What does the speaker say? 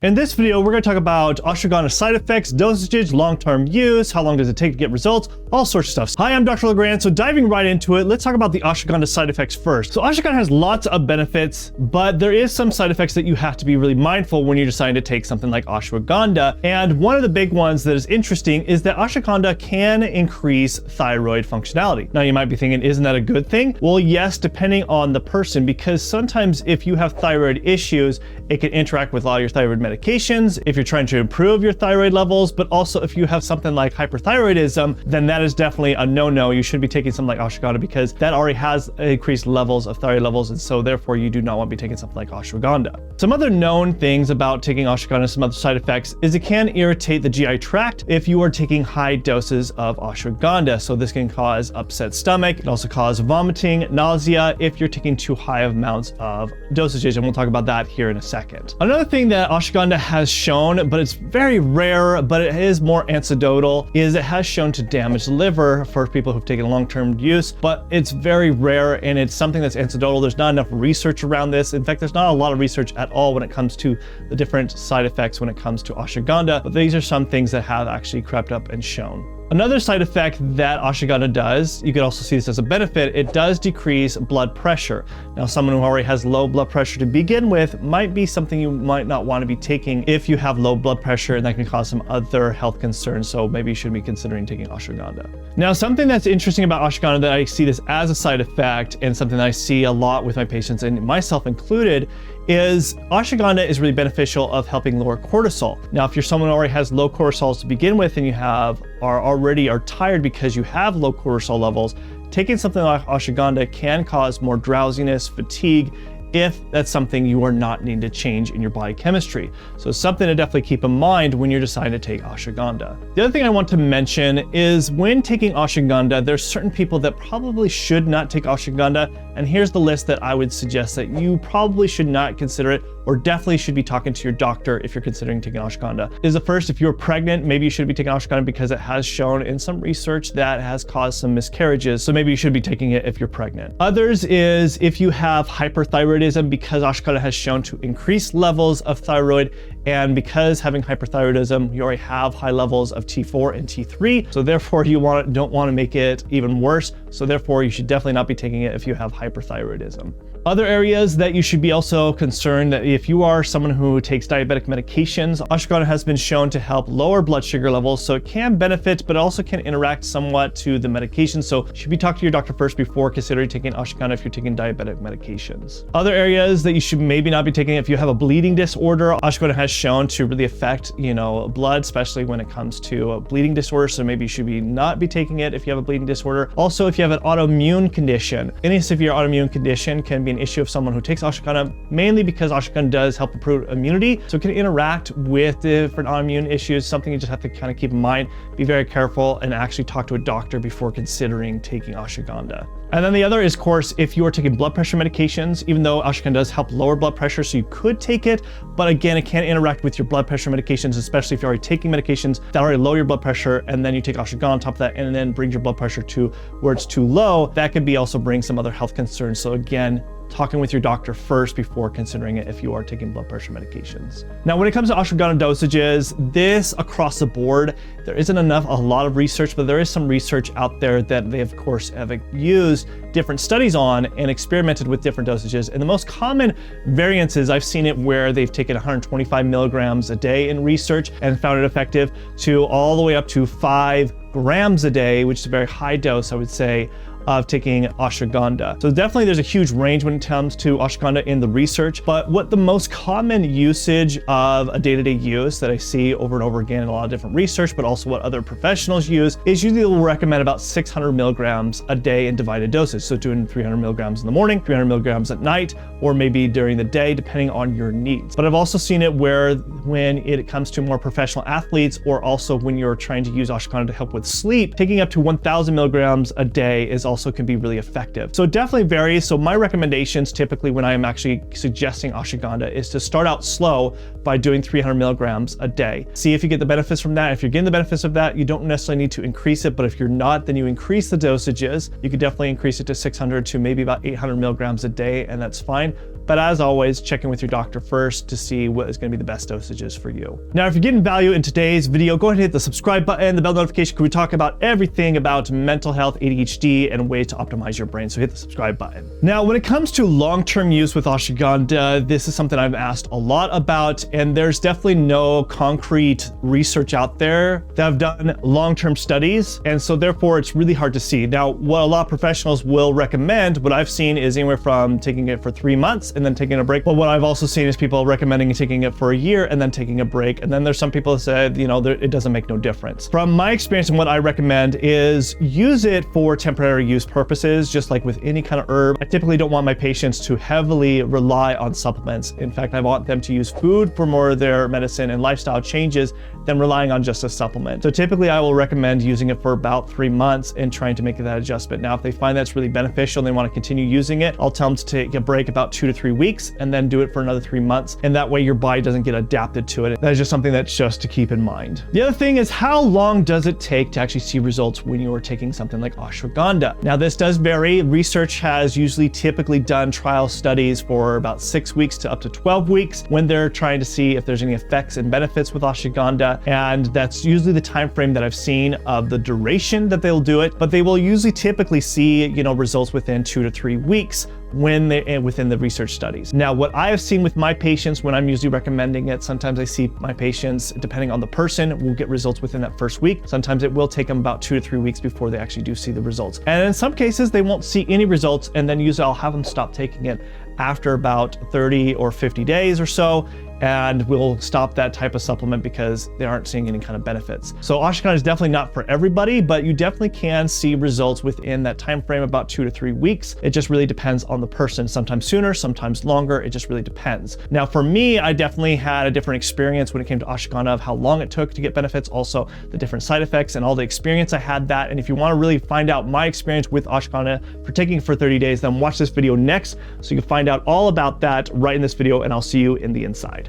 In this video, we're going to talk about ashwagandha side effects, dosages, long-term use, how long does it take to get results, all sorts of stuff. Hi, I'm Dr. LeGrand. So diving right into it, let's talk about the ashwagandha side effects first. So ashwagandha has lots of benefits, but there is some side effects that you have to be really mindful when you're deciding to take something like ashwagandha. And one of the big ones that is interesting is that ashwagandha can increase thyroid functionality. Now you might be thinking, isn't that a good thing? Well, yes, depending on the person, because sometimes if you have thyroid issues, it can interact with all your thyroid medications if you're trying to improve your thyroid levels, but also if you have something like hyperthyroidism, then that is definitely a no-no. You should be taking something like ashwagandha because that already has increased levels of thyroid levels, and so therefore you do not want to be taking something like ashwagandha. Some other known things about taking ashwagandha, some other side effects, is it can irritate the GI tract if you are taking high doses of ashwagandha. So this can cause upset stomach. It can also cause vomiting, nausea if you're taking too high amounts of dosages, and we'll talk about that here in a second. Another thing that ashwagandha has shown, but it's very rare, but it is more anecdotal, is it has shown to damage the liver for people who've taken long-term use, but it's very rare and it's something that's anecdotal. There's not enough research around this. In fact, there's not a lot of research at all when it comes to the different side effects when it comes to ashwagandha, but these are some things that have actually crept up and shown. Another side effect that ashwagandha does, you could also see this as a benefit, it does decrease blood pressure. Now, someone who already has low blood pressure to begin with might be something you might not want to be taking if you have low blood pressure, and that can cause some other health concerns. So maybe you should be considering taking ashwagandha. Now, something that's interesting about ashwagandha that I see this as a side effect and something that I see a lot with my patients and myself included is ashwagandha is really beneficial of helping lower cortisol. Now, if you're someone who already has low cortisol to begin with and you are tired because you have low cortisol levels, taking something like ashwagandha can cause more drowsiness, fatigue, if that's something you are not needing to change in your body chemistry. So something to definitely keep in mind when you're deciding to take ashwagandha. The other thing I want to mention is when taking ashwagandha, there's certain people that probably should not take ashwagandha. And here's the list that I would suggest that you probably should not consider it, or definitely should be talking to your doctor if you're considering taking ashwagandha. Is the first, if you're pregnant, maybe you should be taking ashwagandha because it has shown in some research that has caused some miscarriages. So maybe you should be taking it if you're pregnant. Others is if you have hyperthyroidism, because ashwagandha has shown to increase levels of thyroid, and because having hyperthyroidism, you already have high levels of T4 and T3. So therefore you don't want to make it even worse. So therefore you should definitely not be taking it if you have hyperthyroidism. Other areas that you should be also concerned that if you are someone who takes diabetic medications, ashwagandha has been shown to help lower blood sugar levels. So it can benefit, but also can interact somewhat to the medication. So you should be talking to your doctor first before considering taking ashwagandha if you're taking diabetic medications. Other areas that you should maybe not be taking, if you have a bleeding disorder, ashwagandha has shown to really affect, blood, especially when it comes to a bleeding disorder. So maybe you should not be taking it if you have a bleeding disorder. Also, if you have an autoimmune condition, any severe autoimmune condition can be an issue of someone who takes ashwagandha, mainly because ashwagandha does help improve immunity. So it can interact with different autoimmune issues, something you just have to kind of keep in mind, be very careful, and actually talk to a doctor before considering taking ashwagandha. And then the other is, of course, if you are taking blood pressure medications, even though ashwagandha does help lower blood pressure, so you could take it, but again, it can interact with your blood pressure medications, especially if you're already taking medications that already lower your blood pressure, and then you take ashwagandha on top of that, and then brings your blood pressure to where it's too low. That could be also bring some other health concerns. So again, talking with your doctor first before considering it if you are taking blood pressure medications. Now, when it comes to ashwagandha dosages, this across the board, there isn't a lot of research, but there is some research out there that they, of course, have used different studies on and experimented with different dosages. And the most common variances, I've seen it where they've taken 125 milligrams a day in research and found it effective, to all the way up to 5 grams a day, which is a very high dose, I would say, of taking ashwagandha. So definitely there's a huge range when it comes to ashwagandha in the research, but what the most common usage of a day-to-day use that I see over and over again in a lot of different research, but also what other professionals use, is usually they'll recommend about 600 milligrams a day in divided doses. So doing 300 milligrams in the morning, 300 milligrams at night, or maybe during the day, depending on your needs. But I've also seen it where when it comes to more professional athletes, or also when you're trying to use ashwagandha to help with sleep, taking up to 1,000 milligrams a day is also can be really effective. So it definitely varies. So my recommendations typically when I am actually suggesting ashwagandha is to start out slow by doing 300 milligrams a day. See if you get the benefits from that. If you're getting the benefits of that, you don't necessarily need to increase it, but if you're not, then you increase the dosages. You could definitely increase it to 600 to maybe about 800 milligrams a day, and that's fine. But as always, check in with your doctor first to see what is going to be the best dosages for you. Now, if you're getting value in today's video, go ahead and hit the subscribe button, the bell notification, because we talk about everything about mental health, ADHD, and ways to optimize your brain. So hit the subscribe button. Now, when it comes to long-term use with ashwagandha, this is something I've asked a lot about, and there's definitely no concrete research out there that have done long-term studies, and so therefore it's really hard to see. Now, what a lot of professionals will recommend, what I've seen is anywhere from taking it for 3 months and then taking a break. But what I've also seen is people recommending taking it for a year and then taking a break. And then there's some people that said, it doesn't make no difference. From my experience, and what I recommend is use it for temporary use purposes, just like with any kind of herb. I typically don't want my patients to heavily rely on supplements. In fact, I want them to use food for more of their medicine and lifestyle changes than relying on just a supplement. So typically I will recommend using it for about 3 months and trying to make that adjustment. Now, if they find that's really beneficial and they want to continue using it, I'll tell them to take a break about 2 to 3 weeks and then do it for another 3 months. And that way your body doesn't get adapted to it. That is just something that's just to keep in mind. The other thing is, how long does it take to actually see results when you are taking something like ashwagandha? Now, this does vary. Research has typically done trial studies for about 6 weeks to up to 12 weeks when they're trying to see if there's any effects and benefits with ashwagandha. And that's usually the time frame that I've seen of the duration that they'll do it, but they will usually typically see, results within 2 to 3 weeks within the research studies. Now, what I have seen with my patients when I'm usually recommending it, sometimes I see my patients, depending on the person, will get results within that first week. Sometimes it will take them about 2 to 3 weeks before they actually do see the results. And in some cases, they won't see any results, and then usually I'll have them stop taking it after about 30 or 50 days or so, and we'll stop that type of supplement because they aren't seeing any kind of benefits. So ashwagandha is definitely not for everybody, but you definitely can see results within that time frame, about 2 to 3 weeks. It just really depends on the person. Sometimes sooner, sometimes longer. It just really depends. Now, for me, I definitely had a different experience when it came to ashwagandha of how long it took to get benefits, also the different side effects and all the experience I had that. And if you want to really find out my experience with ashwagandha for taking it for 30 days, then watch this video next so you can find out all about that right in this video, and I'll see you in the inside.